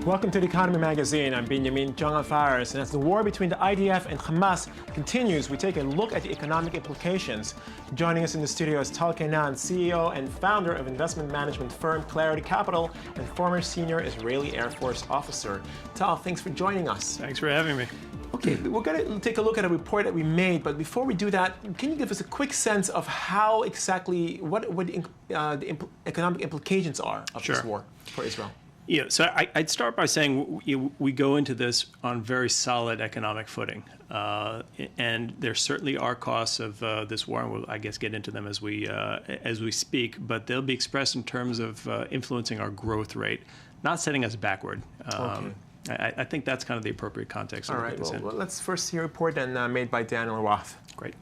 Welcome to the Economy Magazine. I'm Benjamin Fares, and as the war between the IDF and Hamas continues, we take a look at the economic implications. Joining us in the studio is Tal Keinan, CEO and founder of investment management firm Clarity Capital and former senior Israeli Air Force officer. Tal, thanks for joining us. Thanks for having me. Okay, we're going to take a look at a report that we made, but before we do that, can you give us a quick sense of how exactly, what the economic implications are of this war for Israel? Yeah, so I'd start by saying we go into this on very solid economic footing, and there certainly are costs of this war, and we'll, I guess, get into them as we speak. But they'll be expressed in terms of influencing our growth rate, not setting us backward. Okay. I think that's kind of the appropriate context. All right. Well, let's first see a report then made by Daniel Roth. Great.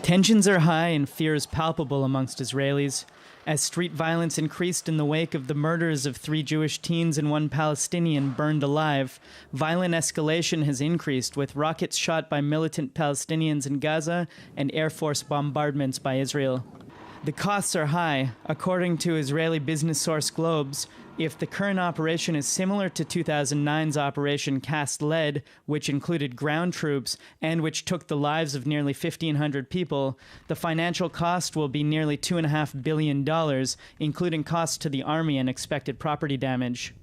Tensions are high and fear is palpable amongst Israelis. As street violence increased in the wake of the murders of 3 Jewish teens and 1 Palestinian burned alive, violent escalation has increased with rockets shot by militant Palestinians in Gaza and Air Force bombardments by Israel. The costs are high. According to Israeli business source Globes, if the current operation is similar to 2009's Operation Cast Lead, which included ground troops and which took the lives of nearly 1,500 people, the financial cost will be nearly $2.5 billion, including costs to the army and expected property damage.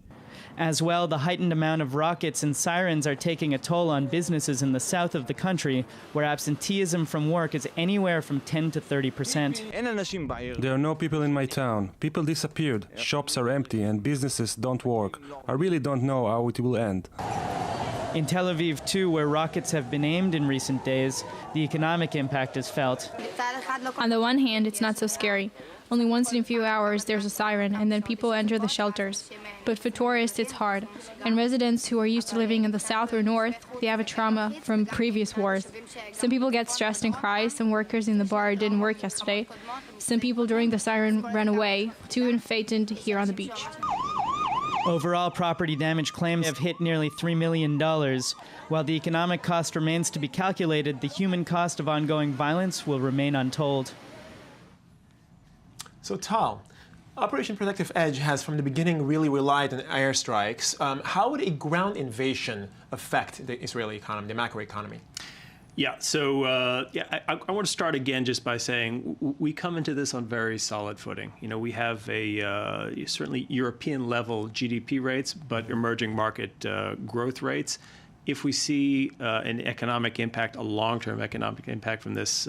As well, the heightened amount of rockets and sirens are taking a toll on businesses in the south of the country, where absenteeism from work is anywhere from 10 to 30%. There are no people in my town. People disappeared. Shops are empty and businesses don't work. I really don't know how it will end. In Tel Aviv, too, where rockets have been aimed in recent days, the economic impact is felt. On the one hand, it's not so scary. Only once in a few hours there's a siren, and then people enter the shelters. But for tourists, it's hard. And residents who are used to living in the south or north, they have a trauma from previous wars. Some people get stressed and cry. Some workers in the bar didn't work yesterday. Some people during the siren ran away. 2 in Phaeton here on the beach. Overall, property damage claims have hit nearly $3 million. While the economic cost remains to be calculated, the human cost of ongoing violence will remain untold. So, Tal, Operation Protective Edge has from the beginning really relied on airstrikes. How would a ground invasion affect the Israeli economy, the macroeconomy? Yeah, so I want to start again just by saying we come into this on very solid footing. You know, we have a certainly European level GDP rates, but emerging market growth rates. If we see an economic impact, a long-term economic impact from this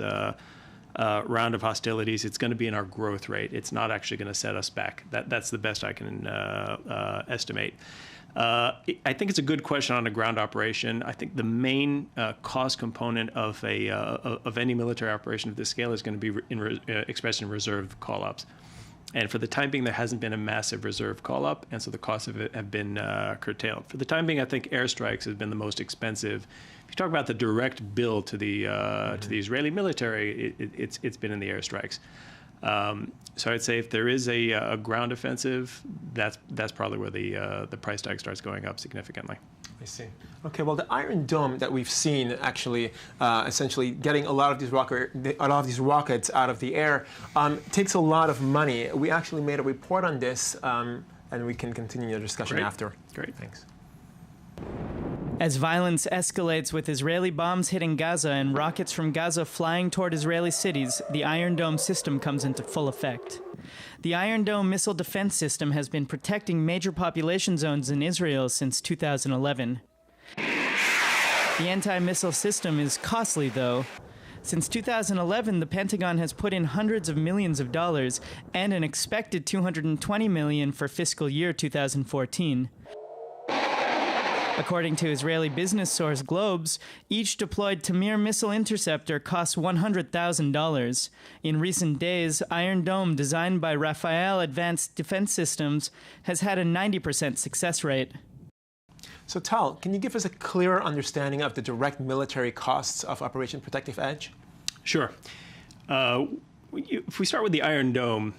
round of hostilities, it's going to be in our growth rate. It's not actually going to set us back. That's the best I can estimate. I think it's a good question on a ground operation. I think the main cost component of any military operation of this scale is going to be expressed in reserve call-ups. And for the time being, there hasn't been a massive reserve call-up, and so the costs of it have been curtailed. For the time being, I think airstrikes have been the most expensive. If you talk about the direct bill to the Israeli military, it's been in the airstrikes. So I'd say if there is a ground offensive, that's probably where the price tag starts going up significantly. I see. Okay, well, the Iron Dome that we've seen actually essentially getting a lot of these rockets out of the air takes a lot of money. We actually made a report on this, and we can continue the discussion after. Great. Thanks. As violence escalates with Israeli bombs hitting Gaza and rockets from Gaza flying toward Israeli cities, the Iron Dome system comes into full effect. The Iron Dome missile defense system has been protecting major population zones in Israel since 2011. The anti-missile system is costly, though. Since 2011, the Pentagon has put in hundreds of millions of dollars and an expected $220 million for fiscal year 2014. According to Israeli business source Globes, each deployed Tamir missile interceptor costs $100,000. In recent days, Iron Dome, designed by Rafael Advanced Defense Systems, has had a 90% success rate. So, Tal, can you give us a clearer understanding of the direct military costs of Operation Protective Edge? Sure. If we start with the Iron Dome,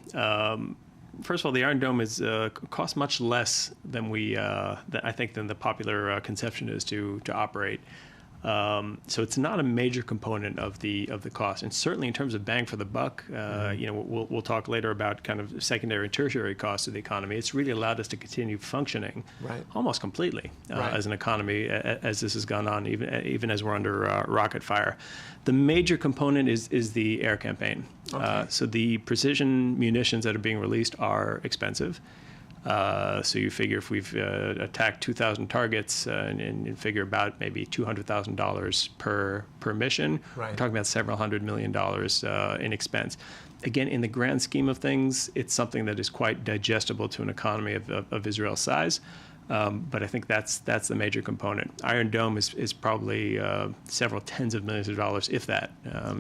first of all, the Iron Dome costs much less than I think than the popular conception is to operate. So it's not a major component of the cost, and certainly in terms of bang for the buck, we'll talk later about kind of secondary and tertiary costs of the economy. It's really allowed us to continue functioning almost completely as an economy as this has gone on, even as we're under rocket fire. The major component is the air campaign. So the precision munitions that are being released are expensive. So you figure if we've attacked 2,000 targets and you figure about maybe $200,000 per mission, we're talking about several $100 million in expense. Again, in the grand scheme of things, it's something that is quite digestible to an economy of Israel's size. But I think that's the major component. Iron Dome is probably several tens of millions of dollars, if that.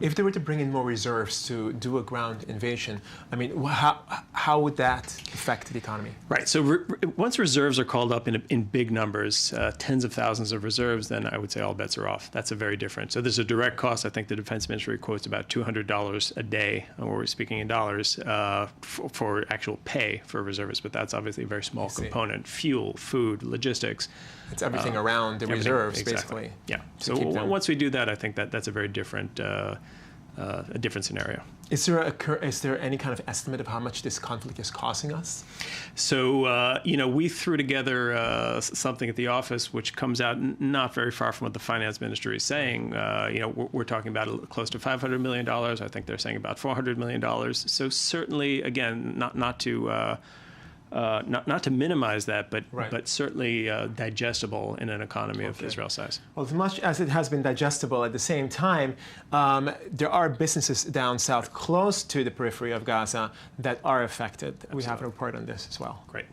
If they were to bring in more reserves to do a ground invasion, I mean, how would that affect the economy? Right. So once reserves are called up in big numbers, tens of thousands of reserves, then I would say all bets are off. That's a very different. So there's a direct cost. I think the Defense Ministry quotes about $200 a day, when we're speaking in dollars, for actual pay for reservists. But that's obviously a very small component. Fuel, food, logistics. It's everything around the reserves, basically. Yeah. So once we do that, I think that's a very different, a different scenario. Is there any kind of estimate of how much this conflict is costing us? So, we threw together something at the office which comes out not very far from what the finance ministry is saying. We're talking about close to $500 million. I think they're saying about $400 million. So certainly, again, not to minimize that, but certainly digestible in an economy of Israel's size. Well, as much as it has been digestible, at the same time, there are businesses down south close to the periphery of Gaza that are affected. Absolutely. We have a report on this as well. Great.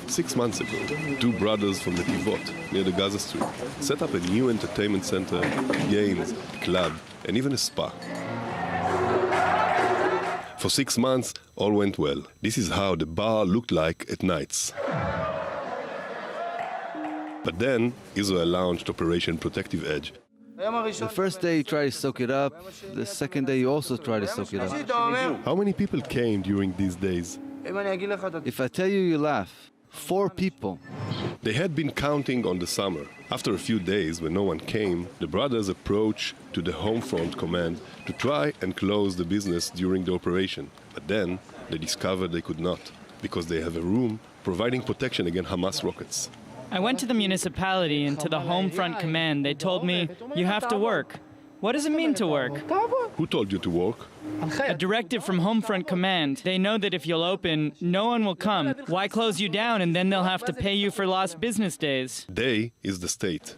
6 months ago, two brothers from the Netivot, near the Gaza Strip, set up a new entertainment center, games, club, and even a spa. For 6 months, all went well. This is how the bar looked like at nights. But then, Israel launched Operation Protective Edge. The first day you try to soak it up, the second day you also try to soak it up. How many people came during these days? If I tell you, you laugh. 4 people. They had been counting on the summer. After a few days, when no one came, the brothers approached to the home front command to try and close the business during the operation. But then they discovered they could not, because they have a room providing protection against Hamas rockets. I went to the municipality and to the home front command. They told me, you have to work. What does it mean to work? Who told you to work? A directive from Homefront Command. They know that if you'll open, no one will come. Why close you down and then they'll have to pay you for lost business days? They is the state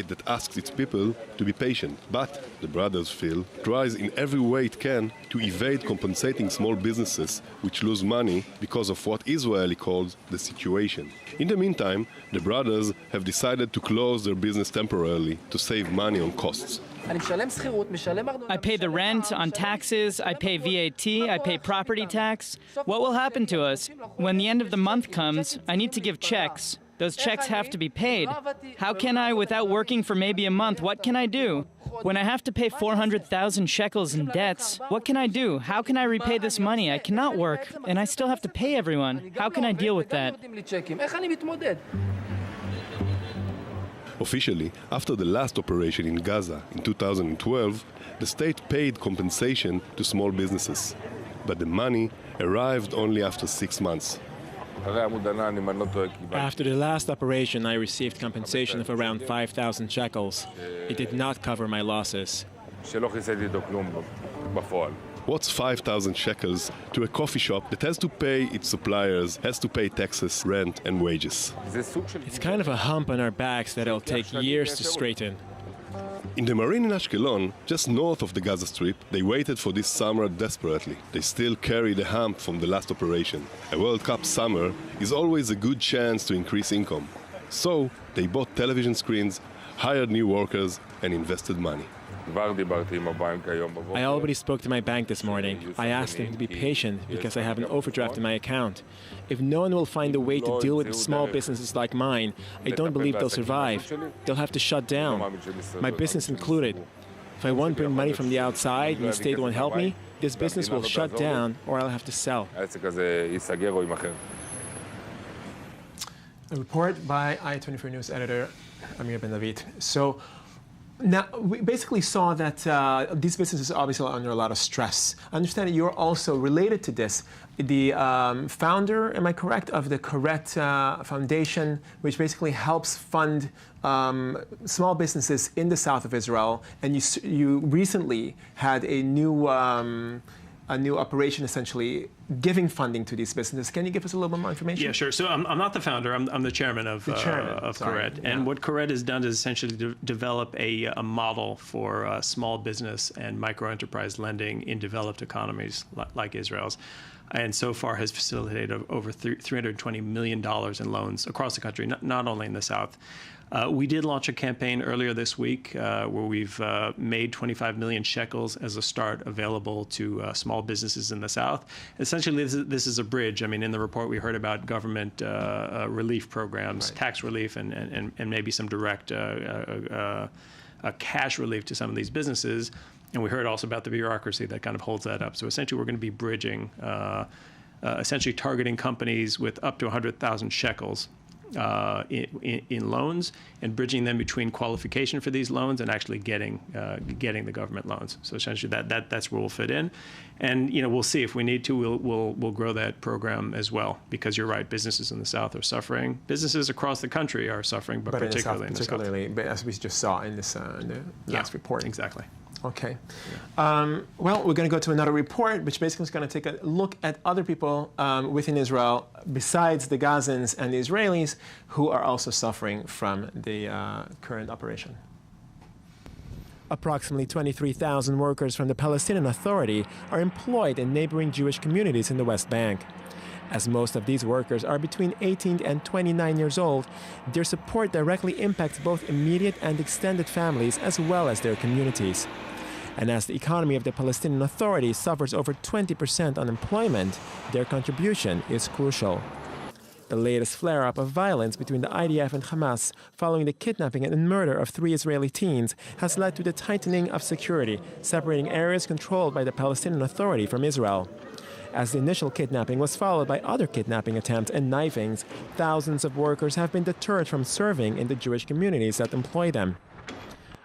that asks its people to be patient. But, the brothers feel, tries in every way it can to evade compensating small businesses which lose money because of what Israeli calls the situation. In the meantime, the brothers have decided to close their business temporarily to save money on costs. I pay the rent, on taxes, I pay VAT, I pay property tax. What will happen to us? When the end of the month comes, I need to give checks. Those checks have to be paid. How can I, without working for maybe a month, what can I do? When I have to pay 400,000 shekels in debts, what can I do? How can I repay this money? I cannot work, and I still have to pay everyone. How can I deal with that? Officially, after the last operation in Gaza in 2012, the state paid compensation to small businesses. But the money arrived only after 6 months. After the last operation, I received compensation of around 5,000 shekels. It did not cover my losses. What's 5,000 shekels to a coffee shop that has to pay its suppliers, has to pay taxes, rent, and wages? It's kind of a hump on our backs that it'll take years to straighten. In the marine in Ashkelon, just north of the Gaza Strip, they waited for this summer desperately. They still carry the hump from the last operation. A World Cup summer is always a good chance to increase income. So they bought television screens, hired new workers, and invested money. I already spoke to my bank this morning. I asked them to be patient because I have an overdraft in my account. If no one will find a way to deal with small businesses like mine, I don't believe they'll survive. They'll have to shut down, my business included. If I won't bring money from the outside and the state won't help me, this business will shut down or I'll have to sell. A report by I-24 News editor Amir Ben David. So, Now, we basically saw that these businesses obviously are under a lot of stress. I understand that you're also related to this. The founder, am I correct, of the Correct Foundation, which basically helps fund small businesses in the south of Israel. And you recently had a new operation, essentially giving funding to these businesses. Can you give us a little bit more information? Yeah, sure. So I'm not the founder. I'm the chairman of Correct. Yeah. And what Correct has done is essentially develop a model for small business and micro enterprise lending in developed economies like Israel's. And so far has facilitated over $320 million in loans across the country, not only in the south. We did launch a campaign earlier this week where we've made 25 million shekels as a start available to small businesses in the south. Essentially, this is a bridge. I mean, in the report, we heard about government relief programs, right, tax relief, and maybe some direct cash relief to some of these businesses. And we heard also about the bureaucracy that kind of holds that up. So essentially, we're going to be bridging, essentially targeting companies with up to 100,000 shekels in loans, and bridging them between qualification for these loans and actually getting the government loans. So essentially, that's where we'll fit in, and we'll see if we need to. We'll grow that program as well, because you're right. Businesses in the south are suffering. Businesses across the country are suffering, but particularly in the south. But as we just saw in this last report. Exactly. Okay. Well, we're going to go to another report, which basically is going to take a look at other people within Israel, besides the Gazans and the Israelis, who are also suffering from the current operation. Approximately 23,000 workers from the Palestinian Authority are employed in neighboring Jewish communities in the West Bank. As most of these workers are between 18 and 29 years old, their support directly impacts both immediate and extended families as well as their communities. And as the economy of the Palestinian Authority suffers over 20% unemployment, their contribution is crucial. The latest flare-up of violence between the IDF and Hamas following the kidnapping and murder of 3 Israeli teens has led to the tightening of security, separating areas controlled by the Palestinian Authority from Israel. As the initial kidnapping was followed by other kidnapping attempts and knifings, thousands of workers have been deterred from serving in the Jewish communities that employ them.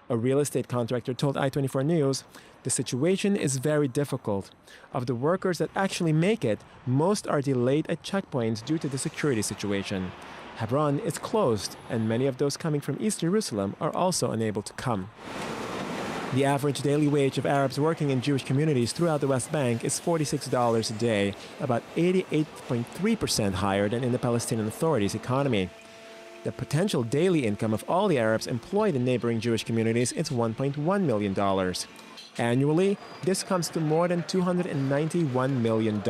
A real estate contractor told I-24 News, "The situation is very difficult. Of the workers that actually make it, most are delayed at checkpoints due to the security situation. Hebron is closed, and many of those coming from East Jerusalem are also unable to come." The average daily wage of Arabs working in Jewish communities throughout the West Bank is $46 a day, about 88.3% higher than in the Palestinian Authority's economy. The potential daily income of all the Arabs employed in neighboring Jewish communities is $1.1 million. Annually, this comes to more than $291 million,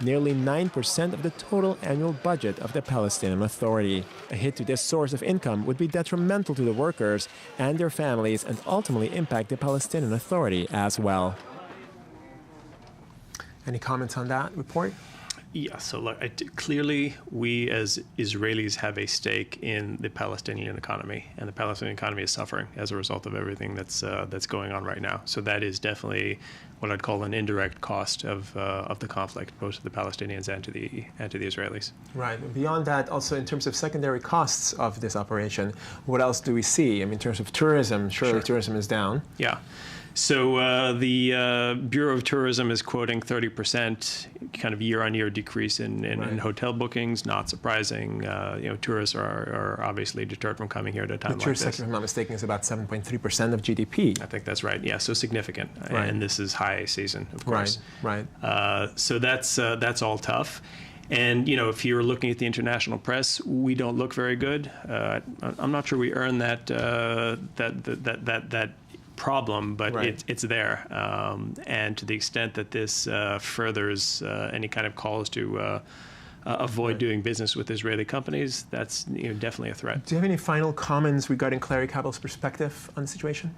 nearly 9% of the total annual budget of the Palestinian Authority. A hit to this source of income would be detrimental to the workers and their families and ultimately impact the Palestinian Authority as well. Any comments on that report? Yeah, so look, clearly we as Israelis have a stake in the Palestinian economy, and the Palestinian economy is suffering as a result of everything that's going on right now. So that is definitely what I'd call an indirect cost of the conflict, both to the Palestinians and to the Israelis. Right. Beyond that, also in terms of secondary costs of this operation, what else do we see? I mean, in terms of tourism, surely tourism is down. Yeah. So the Bureau of Tourism is quoting 30% kind of year-on-year decrease in hotel bookings. Not surprising. Tourists are obviously deterred from coming here at a time like this. The tourist sector, if I'm not mistaken, is about 7.3% of GDP. I think that's right. Yeah, so significant. Right. And this is high season, of course. Right. So that's all tough. And if you're looking at the international press, we don't look very good. I'm not sure we earn that problem, but it's there. And to the extent that this furthers any kind of calls to avoid doing business with Israeli companies, that's definitely a threat. Do you have any final comments regarding Clary Capital's perspective on the situation?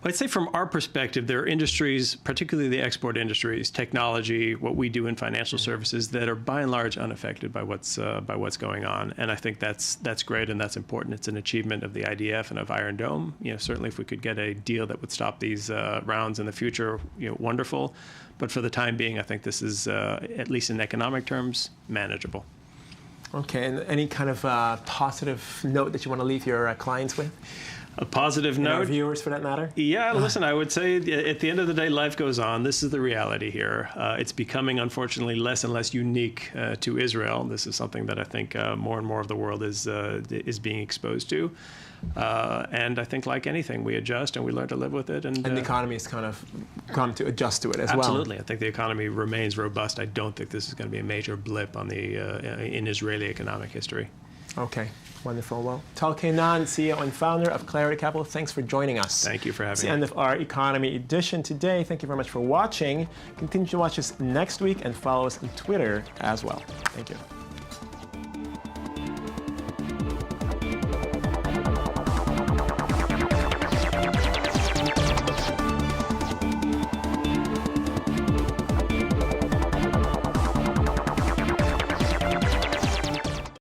Well, I'd say from our perspective, there are industries, particularly the export industries, technology, what we do in financial services, that are by and large unaffected by what's going on. And I think that's great and that's important. It's an achievement of the IDF and of Iron Dome. Certainly if we could get a deal that would stop these rounds in the future, wonderful. But for the time being, I think this is, at least in economic terms, manageable. Okay, and any kind of positive note that you want to leave your clients with? A positive And our note. viewers, for that matter? Yeah, listen, I would say at the end of the day, life goes on. This is the reality here. It's becoming, unfortunately, less and less unique to Israel. This is something that I think more and more of the world is being exposed to. And I think, like anything, we adjust and we learn to live with it. And the economy has kind of come to adjust to it as absolutely. I think the economy remains robust. I don't think this is going to be a major blip on in Israeli economic history. well. Okay, wonderful. Well, Tal Keinan, CEO and founder of Clarity Capital, thanks for joining us. Thank you for having me. It's the end of our economy edition today. Thank you very much for watching. Continue to watch us next week and follow us on Twitter as well. Thank you.